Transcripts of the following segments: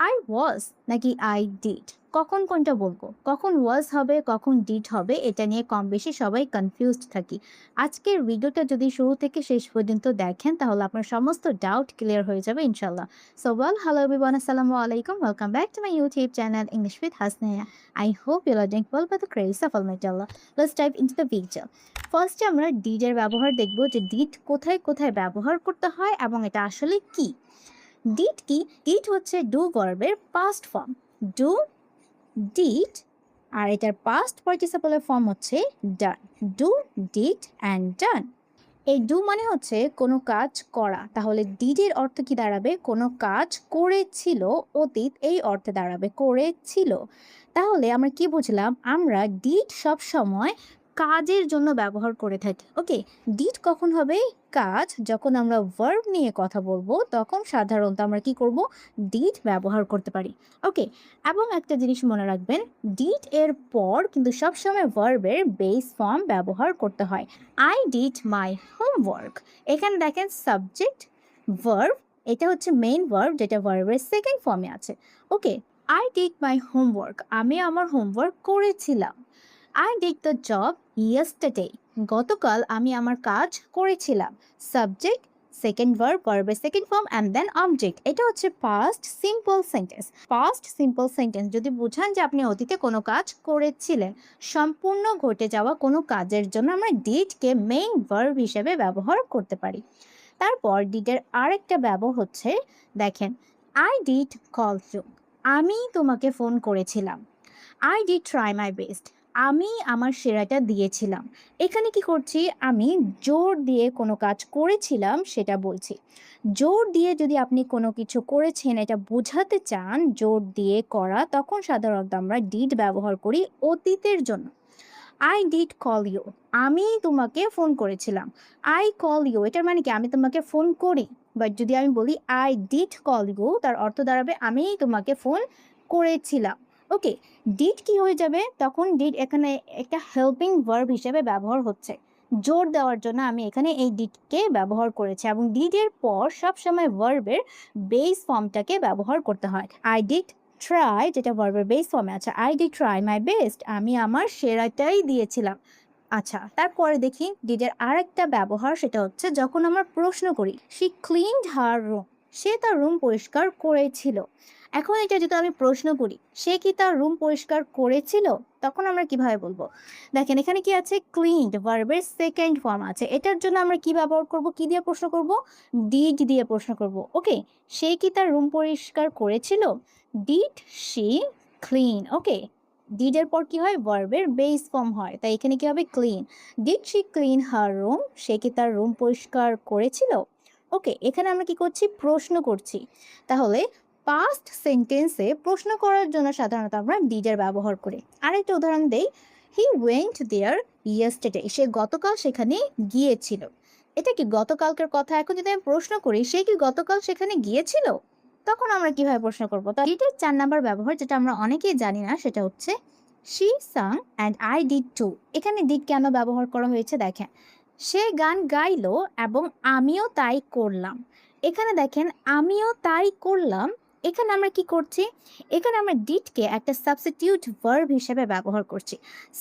I was নাকি I did, কখন কোনটা বলবো, কখন ওয়াজ হবে কখন ডিড হবে, এটা নিয়ে কম বেশি সবাই কনফিউজড থাকি। আজকের ভিডিওটা যদি শুরু থেকে শেষ পর্যন্ত দেখেন তাহলে আপনার সমস্ত ডাউট ক্লিয়ার হয়ে যাবে ইনশাল্লাহ। সো ওয়েল, হ্যালো এভরিওয়ান, আসসালামু আলাইকুম, welcome back to my YouTube channel English with Hasnaya. I hope you are doing well by the grace of almighty Allah. Let's dive into the video. ফার্স্টে আমরা ডিডের ব্যবহার দেখব, যে ডিড কোথায় কোথায় ব্যবহার করতে হয় এবং এটা আসলে কি। ডিড কি? ডিড হচ্ছে ডু ভার্বের পাস্ট ফর্ম। ডু, ডিড, আর এটার পাস্ট পার্টিসিপলের ফর্ম হচ্ছে ডান। ডু, ডিড অ্যান্ড ডান। এই ডু মানে হচ্ছে কোনো কাজ করা, তাহলে ডিডের অর্থ কি দাঁড়াবে? কোনো কাজ করেছিল, অতীত এই অর্থে দাঁড়াবে করেছিল। তাহলে আমরা কি বুঝলাম? আমরা ডিড সব সময় কাজের জন্য ব্যবহার করে থাকি। ওকে, ডিড কখন হবে? কাজ। যখন আমরা ভার্ব নিয়ে কথা বলবো তখন সাধারণত আমরা কি করব? ডিড ব্যবহার করতে পারি। ওকে, এবং একটা জিনিস মনে রাখবেন, ডিড এর পর কিন্তু সবসময় ভার্বের বেস ফর্ম ব্যবহার করতে হয়। I did my homework. এখানে দেখেন সাবজেক্ট, ভার্ব, এটা হচ্ছে মেইন ভার্ব যেটা ভার্বের সেকেন্ড ফর্মে আছে। Okay, I did my homework, আমি আমার হোমওয়ার্ক করেছিলাম। I did the job yesterday, গতকাল আমি আমার কাজ করেছিলাম। সাবজেক্ট, সেকেন্ড ভার্ব, ভার্বের second form and then object. এটা হচ্ছে past simple sentence. Past simple sentence যদি বোঝান যে আপনি অতীতে কোনো কাজ করেছিলেন, সম্পূর্ণ ঘটে যাওয়া কোনো কাজের জন্য আমরা ডিডকে মেইন ভার্ব হিসেবে ব্যবহার করতে পারি। তারপর ডিডের আরেকটা ব্যবহার হচ্ছে, দেখেন, আই ডিড কল ইউ, আমি তোমাকে ফোন করেছিলাম। I did try my best, আমি আমার সেরাটা দিয়েছিলাম। এখানে কি করছি? আমি জোর দিয়ে কোনো কাজ করেছিলাম সেটা বলছি। জোর দিয়ে যদি আপনি কোনো কিছু করেছেন এটা বোঝাতে চান, জোর দিয়ে করা, তখন সাধারণত আমরা ডিড ব্যবহার করি অতীতের জন্য। আই ডিড কল ইউ, আমি তোমাকে ফোন করেছিলাম। আই কল ইউ, এটার মানে কি? আমি তোমাকে ফোন করি। বাট যদি আমি বলি আই ডিড কল ইউ, তার অর্থ দাঁড়াবে আমি তোমাকে ফোন করেছিলাম। ওকে, ডিড কি হয়ে যাবে তখন? ডিড এখানে একটা হেল্পিং ভার্ব হিসেবে ব্যবহার হচ্ছে। জোর দেওয়ার জন্য আমি এখানে এই ডিডকে ব্যবহার করেছি, এবং ডিডের পর সবসময় ভার্বের বেস ফর্মটাকে ব্যবহার করতে হয়। আই ডিড ট্রাই, যেটা ভার্বের বেস ফর্মে আছে, I did try my best, আমি আমার সেরাটাই দিয়েছিলাম। আচ্ছা, তারপরে দেখি ডিডের আরেকটা ব্যবহার, সেটা হচ্ছে যখন আমরা প্রশ্ন করি, শি ক্লিনড হার রুম, সে তার রুম পরিষ্কার করেছিল। এখন এটা যদি আমি প্রশ্ন করি, সে কি তার রুম পরিষ্কার করেছিল, তখন আমরা কিভাবে বলবো? দেখেন এখানে কি আছে? ক্লিনড, ভার্বের সেকেন্ড ফর্ম আছে। এটার জন্য আমরা কি ব্যবহার করব? কি দিয়ে প্রশ্ন করব? ডিড দিয়ে প্রশ্ন করব। ওকে, সে কি তার রুম পরিষ্কার করেছিল? Did she clean? ওকে, ডিডের পর কি হয়? ভার্বের বেস ফর্ম হয়, তাই এখানে কি হবে? Clean. Did she clean her room, সে কি তার রুম পরিষ্কার করেছিল? ওকে, এখানে আমরা কি করছি? প্রশ্ন করছি। তাহলে পাস্ট সেন্টেন্সে প্রশ্ন করার জন্য সাধারণত আমরা ডিডের ব্যবহার করি। আরেকটা উদাহরণ দেই, হি ওয়েন্ট দেয়ার ইয়েস্টারডে, সে গতকাল সেখানে গিয়েছিল। এটা কি গতকালকের কথা? এখন যদি আমি প্রশ্ন করি, সে কি গতকাল সেখানে গিয়েছিল, তখন আমরা কিভাবে প্রশ্ন করবো? তো ডিডের 4 নাম্বার ব্যবহার, যেটা আমরা অনেকেই জানি না, সেটা হচ্ছে she sang and I did too. এখানে ডিড কেন ব্যবহার করা হয়েছে দেখেন, সে গান গাইলো এবং আমিও তাই করলাম। এখানে দেখেন আমিও তাই করলাম, এখানে আমরা কি করছি? এখানে আমরা ডিডকে একটা সাবস্টিটিউট ভার্ব হিসেবে ব্যবহার করছি।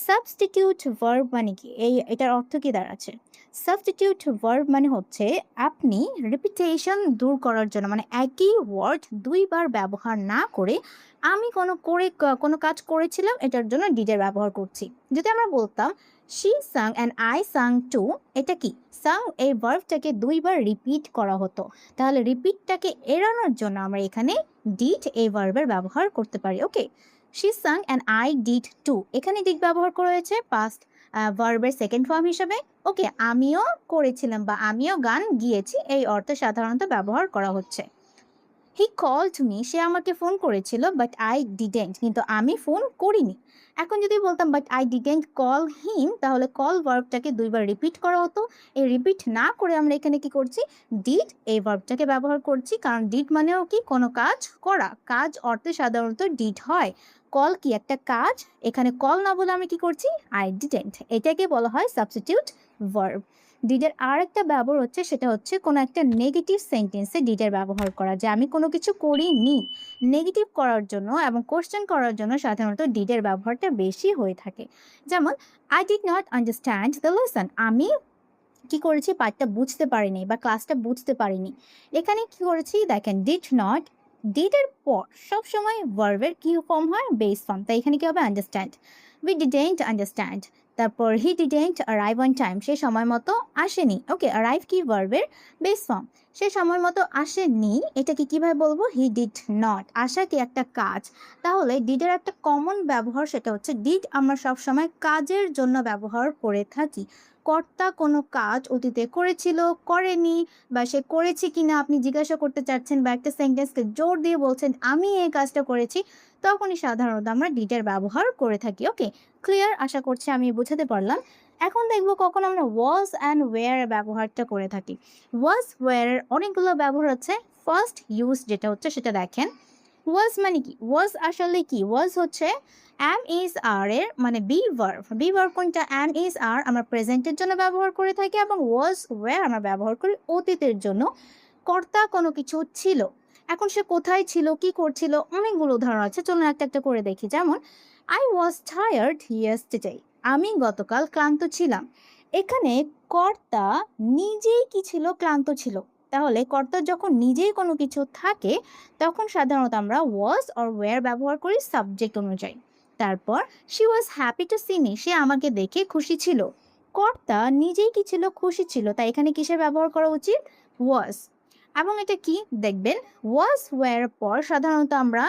সাবস্টিটিউট ভার্ব মানে কি? এটার অর্থ কি দাঁড়াচ্ছে? সাবস্টিটিউট ভার্ব মানে হচ্ছে আপনি রিপিটেশন দূর করার জন্য, মানে একই ওয়ার্ড দুইবার ব্যবহার না করে, আমি কোনো কাজ করেছিলাম এটার জন্য ডিডের ব্যবহার করছি। যদি আমরা বলতাম she sang and I sang too, এটা কি? সাং এই ভার্বটাকে দুইবার রিপিট করা হতো, তাহলে রিপিটটাকে এড়ানোর জন্য আমরা এখানে ডিড এই ভার্বের ব্যবহার করতে পারি। Okay, she sang and I did too, এখানে ডিড ব্যবহার করা হয়েছে পাস্ট ভার্বের সেকেন্ড ফর্ম হিসেবে। ওকে, আমিও করেছিলাম বা আমিও গান গিয়েছি এই অর্থে সাধারণত ব্যবহার করা হচ্ছে। হি কলড মি, সে আমাকে ফোন করেছিল, বাট আই ডিডেন্ট, কিন্তু আমি ফোন করিনি। এখন যদি বলতাম but I didn't call him, তাহলে কল ভার্বটাকে দুইবার রিপিট করা হতো। এই রিপিট না করে আমরা এখানে কি করছি? ডিড এই ভার্বটাকে ব্যবহার করছি, কারণ ডিড মানেও কি? কোনো কাজ করা। কাজ অর্থে সাধারণত ডিড হয়। কল কি? একটা কাজ। এখানে কল না বলে আমি কি করছি? আই ডিডেন্ট, এটাকে বলা হয় সাবস্টিটিউট ভার্ব। ডিডের আর একটা ব্যবহার হচ্ছে, সেটা হচ্ছে কোনো একটা নেগেটিভ সেন্টেন্সে ডিডের ব্যবহার করা, যে আমি কোনো কিছু করিনি। নেগেটিভ করার জন্য এবং কোশ্চেন করার জন্য সাধারণত ডিডের ব্যবহারটা বেশি হয়ে থাকে। যেমন I did not understand the lesson, আমি কি করেছি, পাঠটা বুঝতে পারিনি বা ক্লাসটা বুঝতে পারিনি। এখানে কি করেছি দেখেন, ডিড নট, ডিড এর পর সবসময় ভার্বের কি ফর্ম হয়, বেস ফর্ম, তাই এখানে কি হবে, আন্ডারস্ট্যান্ড। We didn't understand. তারপর he didn't arrive on time, সে সময় মতো আসেনি। ওকে, অ্যারাইভ কি ভার্বের বেস ফর্ম, সে সময় মতো আসেনি, এটাকে কিভাবে বলবো, হি ডিড নট। আসা কি একটা কাজ, তাহলে ডিডের একটা কমন ব্যবহার, সেটা হচ্ছে ডিড আমরা সবসময় কাজের জন্য ব্যবহার করে থাকি। কর্তা কোনো কাজ অতীতে করেছিল, করেনি, বা সে করেছে কিনা আপনি জিজ্ঞাসা করতে চাচ্ছেন, বা একটা সেন্টেন্সকে জোর দিয়ে বলছেন আমি এই কাজটা করেছি, তখনই সাধারণত আমরা ডিডের ব্যবহার করে থাকি। ওকে, ক্লিয়ার? আশা করছি আমি বোঝাতে পারলাম। এখন দেখবো কখন আমরা ওয়াজ অ্যান্ড ওয়্যার ব্যবহারটা করে থাকি। ওয়াজ ওয়্যার অনেকগুলো ব্যবহার আছে। ফার্স্ট ইউজ যেটা হচ্ছে সেটা দেখেন। ওয়াজ মানে কি, ওয়াজ আসলে কি, ওয়াজ হচ্ছে এম ইজ আর এর মানে বি ভার্ব। বি ভার্ব কোনটা, এম ইজ আর আমরা প্রেজেন্টের জন্য ব্যবহার করে থাকি, এবং ওয়াজ ওয়্যার আমরা ব্যবহার করি অতীতের জন্য। কর্তা কোনো কিছু ছিল, এখন সে কোথায় ছিল, কি করছিল, অনেকগুলো উদাহরণ আছে, চলুন একটা একটা করে দেখি। যেমন আই ওয়াজ টায়ার্ড ইয়েস্টারডে, আমি গতকাল ক্লান্ত ছিলাম। এখানে কর্তা নিজেই কি ছিল, ক্লান্ত ছিল। তাহলে কর্তার যখন নিজেই কোনো কিছু থাকে, তখন সাধারণত আমরা ওয়াজ অর ওয়্যার ব্যবহার করি সাবজেক্ট অনুযায়ী। তারপর she was happy to see me, সে আমাকে দেখে খুশি ছিল। কর্তা নিজেই কি ছিল, খুশি ছিল, তাই এখানে কিসের ব্যবহার করা উচিত, ওয়াজ। এবং এটা কি দেখবেন, ওয়াজ ওয়্যার পর সাধারণত আমরা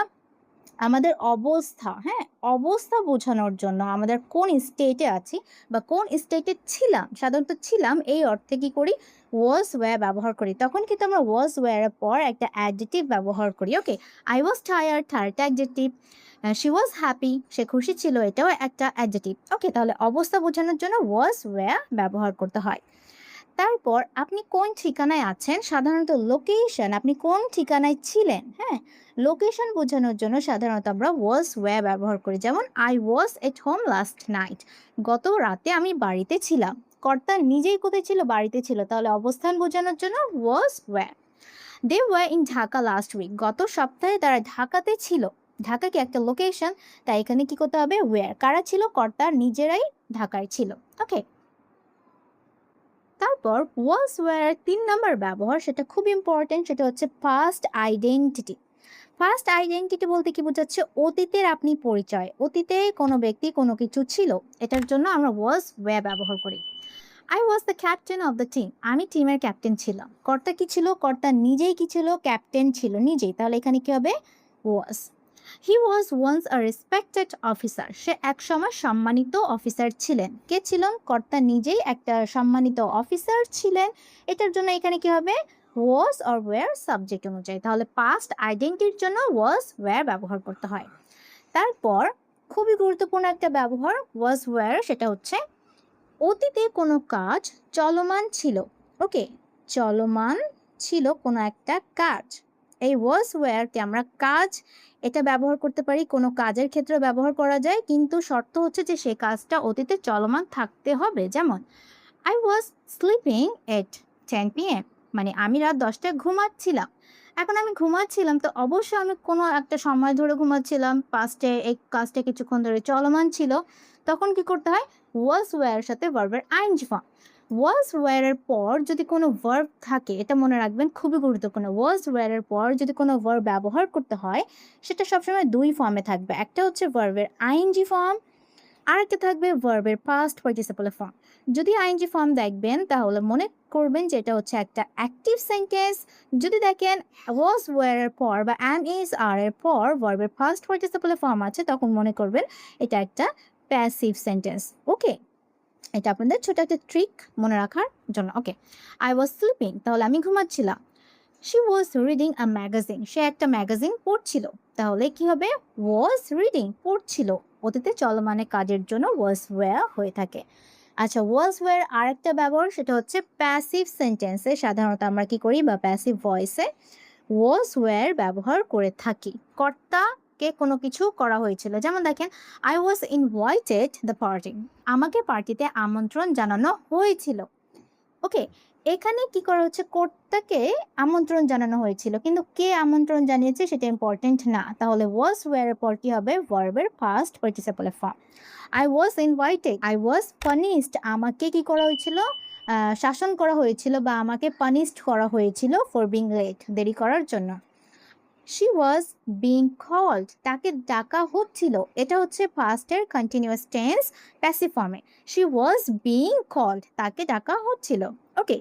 আমাদের অবস্থা, হ্যাঁ, অবস্থা বোঝানোর জন্য আমাদের কোন স্টেটে আছি বা কোন স্টেটে ছিলাম, সাধারণত ছিলাম এই অর্থে কি করি, ওয়াজ ওয়্যার ব্যবহার করি। তখন কিন্তু আমরা ওয়াজ ওয়্যারের পর একটা অ্যাডজেক্টিভ ব্যবহার করি। ওকে, আই ওয়াজ টায়ার্ড, থার্ডটা অ্যাডজেক্টিভ। শি ওয়াজ হ্যাপি, সে খুশি ছিল, এটাও একটা অ্যাডজেক্টিভ। ওকে, তাহলে অবস্থা বোঝানোর জন্য ওয়াজ ওয়্যার ব্যবহার করতে হয়। তারপর আপনি কোন ঠিকানায় আছেন, সাধারণত লোকেশন, আপনি কোন ঠিকানায় ছিলেন, হ্যাঁ, লোকেশন বোঝানোর জন্য সাধারণত আমরা ওয়াজ ওয়্যার ব্যবহার করি। যেমন I was at home last night, গত রাতে আমি বাড়িতে ছিলাম। কর্তা নিজেই কোথায় ছিল, বাড়িতে ছিল, তাহলে অবস্থান বোঝানোর জন্য was were. They were in Dhaka last week, গত সপ্তাহে তারা ঢাকাতে ছিল। ঢাকা কি একটা লোকেশন, তাই এখানে কি করতে হবে, ওয়্যার। কারা ছিল, কর্তা নিজেরাই ঢাকায় ছিল। ওকে, তারপর ওয়াজ ওয়্যার 3 নম্বর ব্যবহার, সেটা খুব ইম্পর্টেন্ট, সেটা হচ্ছে ফার্স্ট আইডেন্টিটি। ফার্স্ট আইডেন্টিটি বলতে কি বোঝাচ্ছে, অতীতের আপনি পরিচয়, অতীতে কোনো ব্যক্তি কোনো কিছু ছিল, এটার জন্য আমরা ওয়াজ ওয়্যার ব্যবহার করি। I was the captain of the team, আমি টিমের ক্যাপ্টেন ছিলাম। কর্তা কি ছিল, কর্তা নিজেই কি ছিল, ক্যাপ্টেন ছিল নিজেই, তাহলে এখানে কি হবে, was. He was once a respected officer, সে এক সময় সম্মানিত অফিসার ছিলেন। কে ছিলেন, কর্তা নিজেই একটা সম্মানিত অফিসার ছিলেন। এটার জন্য এখানে কি হবে, ওয়াজ অর ওয়্যার সাবজেক্ট অনুযায়ী। তাহলে পাস্ট আইডেন্টিটির জন্য ওয়াজ ওয়্যার ব্যবহার করতে হয়। তারপর খুবই গুরুত্বপূর্ণ একটা ব্যবহার ওয়াজ ওয়্যার, সেটা হচ্ছে অতীতে কোনো কাজ চলমান ছিল। ওকে, চলমান ছিল কোনো একটা কাজ, এই ওয়াজ ওয়্যারকে আমরা কাজ এটা ব্যবহার করতে পারি, কোনো কাজের ক্ষেত্রে ব্যবহার করা যায়, কিন্তু শর্ত হচ্ছে যে সেই কাজটা অতীতে চলমান থাকতে হবে। যেমন I was sleeping at 10 PM, মানে আমি রাত 10টায় ঘুমাচ্ছিলাম। এখন আমি ঘুমাচ্ছিলাম, তো অবশ্যই আমি কোনো একটা সময় ধরে ঘুমাচ্ছিলাম, পাস্টে এই কাজটা কিছুক্ষণ ধরে চলমান ছিল, তখন কি করতে হয়, ওয়াজ ওয়্যারের সাথে ভার্বের আইএনজি ফর্ম। ওয়াজ ওয়্যারের পর যদি কোনো ভার্ব থাকে, এটা মনে রাখবেন, খুবই গুরুত্বপূর্ণ, ওয়াজ ওয়্যারের পর যদি কোনো ভার্ব ব্যবহার করতে হয়, সেটা সবসময় 2 ফর্মে থাকবে। একটা হচ্ছে ভার্বের আইএনজি ফর্ম, আরেকটা থাকবে ভার্বের পাস্ট পার্টিসিপল ফর্ম। যদি আইএনজি ফর্ম দেখবেন, তাহলে মনে করবেন যে এটা হচ্ছে একটা অ্যাক্টিভ সেন্টেন্স। যদি দেখেন ওয়াজ ওয়্যারের পর বা এম ইজ আর এর পর ভার্বের পাস্ট পার্টিসিপল ফর্ম আছে, তখন মনে করবেন এটা একটা প্যাসিভ সেন্টেন্স। ওকে, এটা আপনাদের ছোট একটা ট্রিক মনে রাখার জন্য। ওকে, আই ওয়াজ স্লিপিং, তাহলে আমি ঘুমাচ্ছিলাম। She was reading a magazine, সে একটা ম্যাগাজিন পড়ছিল, তাহলে কি হবে, ওয়াজ রিডিং, পড়ছিল, অতীতে চলমানে কাজের জন্য ওয়াজ ওয়্যার হয়ে থাকে। আচ্ছা, ওয়াজ ওয়্যার আরেকটা ব্যবহার, সেটা হচ্ছে প্যাসিভ সেন্টেন্সে সাধারণত আমরা কি করি, বা প্যাসিভ ভয়েসে ওয়াজ ওয়্যার ব্যবহার করে থাকি। কর্তাকে কোনো কিছু করা হয়েছিল, যেমন দেখেন I was invited the party, আমাকে পার্টিতে আমন্ত্রণ জানানো হয়েছিল। ওকে, এখানে কি করা হচ্ছে, কর্তাকে আমন্ত্রণ জানানো হয়েছিল, কিন্তু কে আমন্ত্রণ জানিয়েছে সেটা ইম্পর্টেন্ট না। তাহলে ওয়াজ ওয়্যার এর পর কি হবে, ভার্বের past participle form. I was invited, I was punished, আমাকে কি করা হয়েছিল, শাসন করা হয়েছিল বা আমাকে পানিশড করা হয়েছিল ফর বিং লেট, দেরি করার জন্য। শি ওয়াজ বিং কল্ড, তাকে ডাকা হচ্ছিল, এটা হচ্ছে পাস্টের কন্টিনিউয়াস টেন্স প্যাসিভ ফর্মে। শি ওয়াজ বিং কল্ড, তাকে ডাকা হচ্ছিল। ওকে,